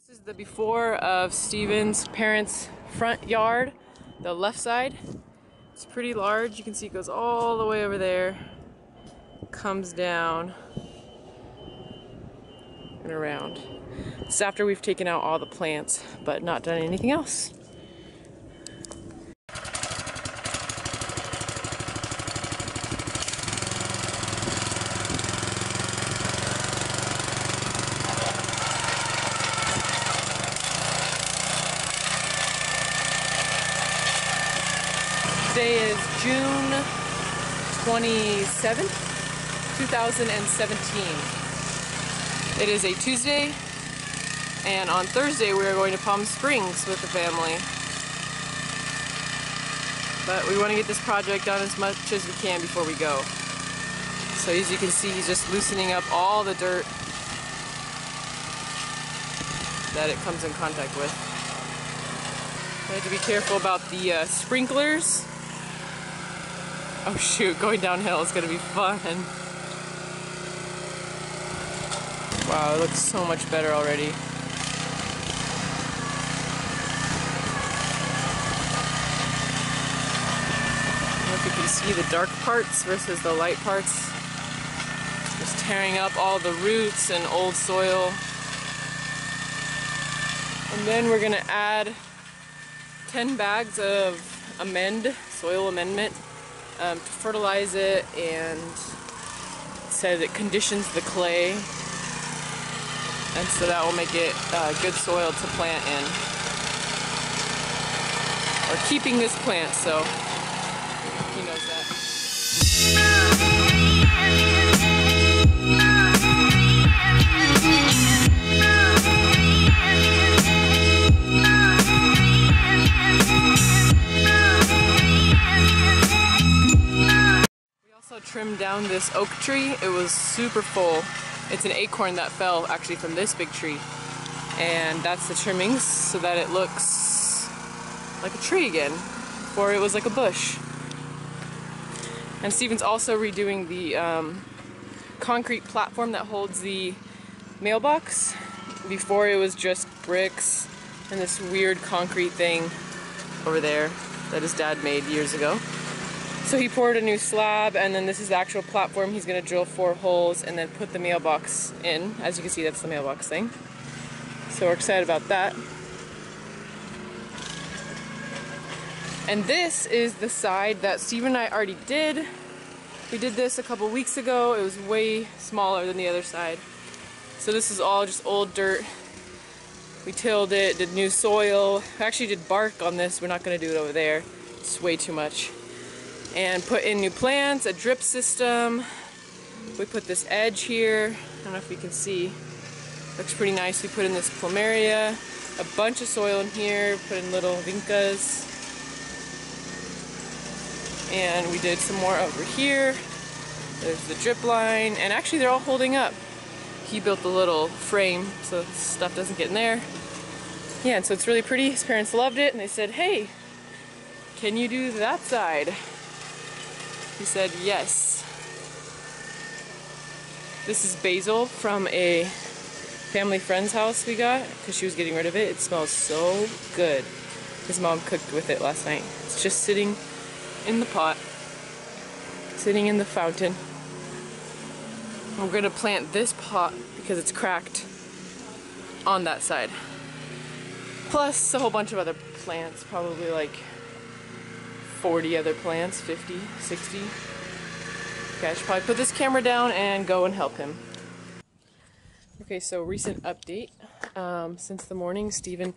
This is the before of Steven's parents' front yard, the left side. It's pretty large. You can see it goes all the way over there, comes down and around. It's after we've taken out all the plants, but not done anything else. Today is June 27th, 2017. It is a Tuesday, and on Thursday we are going to Palm Springs with the family. But we want to get this project done as much as we can before we go. So as you can see, he's just loosening up all the dirt that it comes in contact with. I have to be careful about the sprinklers. Oh shoot, going downhill is going to be fun. Wow, it looks so much better already. I don't know if you can see the dark parts versus the light parts. Just tearing up all the roots and old soil. And then we're going to add 10 bags of soil amendment, to fertilize it, and it said it conditions the clay, and so that will make it good soil to plant in. We're keeping this plant, so he knows that. Trimmed down this oak tree. It was super full. It's an acorn that fell actually from this big tree, and that's the trimmings so that it looks like a tree again, before it was like a bush. And Steven's also redoing the concrete platform that holds the mailbox. Before it was just bricks and this weird concrete thing over there that his dad made years ago. So he poured a new slab, and then this is the actual platform. He's going to drill 4 holes and then put the mailbox in. As you can see, that's the mailbox thing. So we're excited about that. And this is the side that Steve and I already did. We did this a couple weeks ago. It was way smaller than the other side. So this is all just old dirt. We tilled it, did new soil. I actually did bark on this. We're not going to do it over there. It's way too much. And put in new plants, a drip system. We put this edge here. I don't know if you can see. Looks pretty nice. We put in this plumeria, a bunch of soil in here, put in little vincas. And we did some more over here. There's the drip line, and actually they're all holding up. He built the little frame so stuff doesn't get in there. Yeah, and so it's really pretty. His parents loved it, and they said, hey, can you do that side? He said yes. This is basil from a family friend's house we got because she was getting rid of it. It smells so good. His mom cooked with it last night. It's just sitting in the pot, sitting in the fountain. We're going to plant this pot because it's cracked on that side. Plus a whole bunch of other plants, probably like 40 other plants, 50, 60. Okay, I should probably put this camera down and go and help him. Okay, so recent update. Since the morning, Steven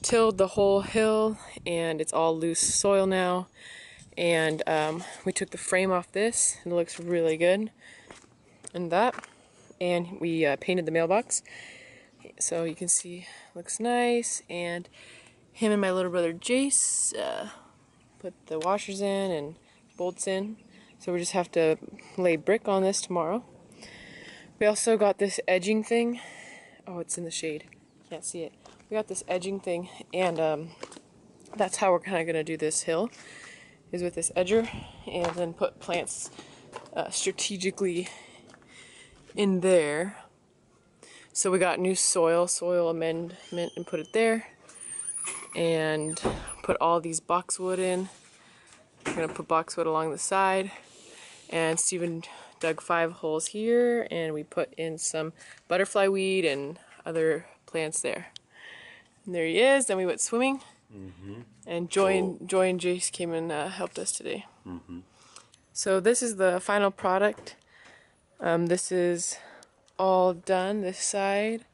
tilled the whole hill and it's all loose soil now. And we took the frame off this and it looks really good. And that. And we painted the mailbox. So you can see, looks nice. And him and my little brother Jace put the washers in and bolts in. So we just have to lay brick on this tomorrow. We also got this edging thing. Oh, it's in the shade. Can't see it. We got this edging thing, and that's how we're kind of going to do this hill, is with this edger, and then put plants strategically in there. So we got new soil amendment, and put it there. And put all these boxwood in. I'm gonna put boxwood along the side. And Steven dug 5 holes here, and we put in some butterfly weed and other plants there. And there he is. Then we went swimming. And Joy and Jace came and helped us today. So this is the final product. This is all done, this side.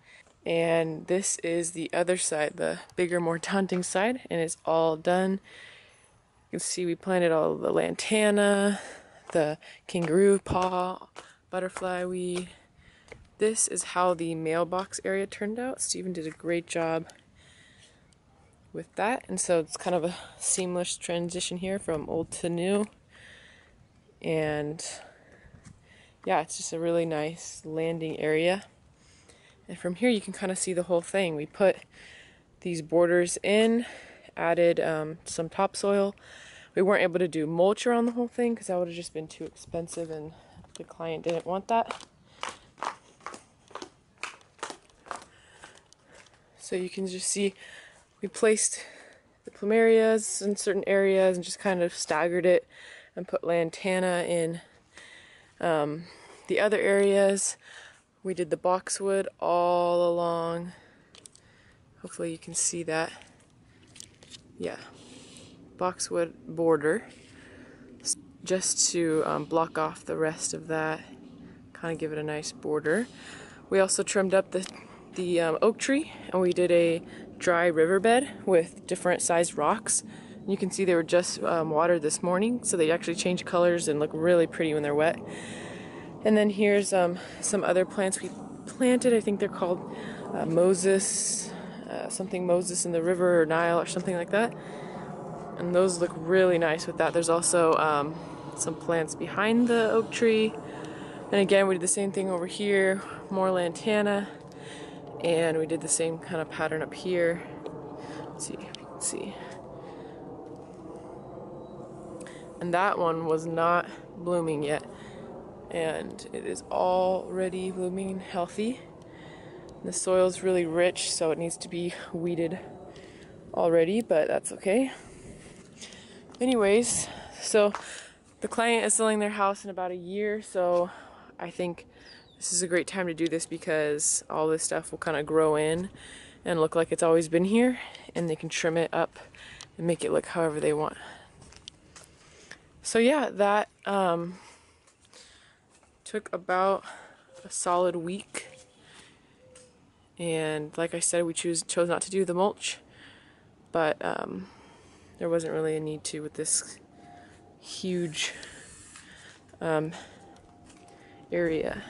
And this is the other side, the bigger, more daunting side. And it's all done. You can see we planted all the lantana, the kangaroo paw, butterfly weed. This is how the mailbox area turned out. Steven did a great job with that, and so it's kind of a seamless transition here from old to new. And yeah, it's just a really nice landing area. And from here you can kind of see the whole thing. We put these borders in, added some topsoil. We weren't able to do mulch around the whole thing because that would have just been too expensive, and the client didn't want that. So you can just see we placed the plumerias in certain areas and just kind of staggered it and put lantana in the other areas. We did the boxwood all along. Hopefully you can see that. Yeah, boxwood border, just to block off the rest of that, kind of give it a nice border. We also trimmed up the oak tree, and we did a dry riverbed with different sized rocks. You can see they were just watered this morning, so they actually change colors and look really pretty when they're wet. And then here's some other plants we planted. I think they're called Moses, something Moses in the river or Nile or something like that. And those look really nice with that. There's also some plants behind the oak tree. And again, we did the same thing over here, more lantana. And we did the same kind of pattern up here. Let's see if you can see. And that one was not blooming yet. And it is already blooming and healthy. The soil's really rich, so it needs to be weeded already, but that's okay. Anyways, so the client is selling their house in about a year, so I think this is a great time to do this because all this stuff will kind of grow in and look like it's always been here, and they can trim it up and make it look however they want. So yeah, that took about a solid week, and like I said, we chose not to do the mulch, but there wasn't really a need to with this huge area.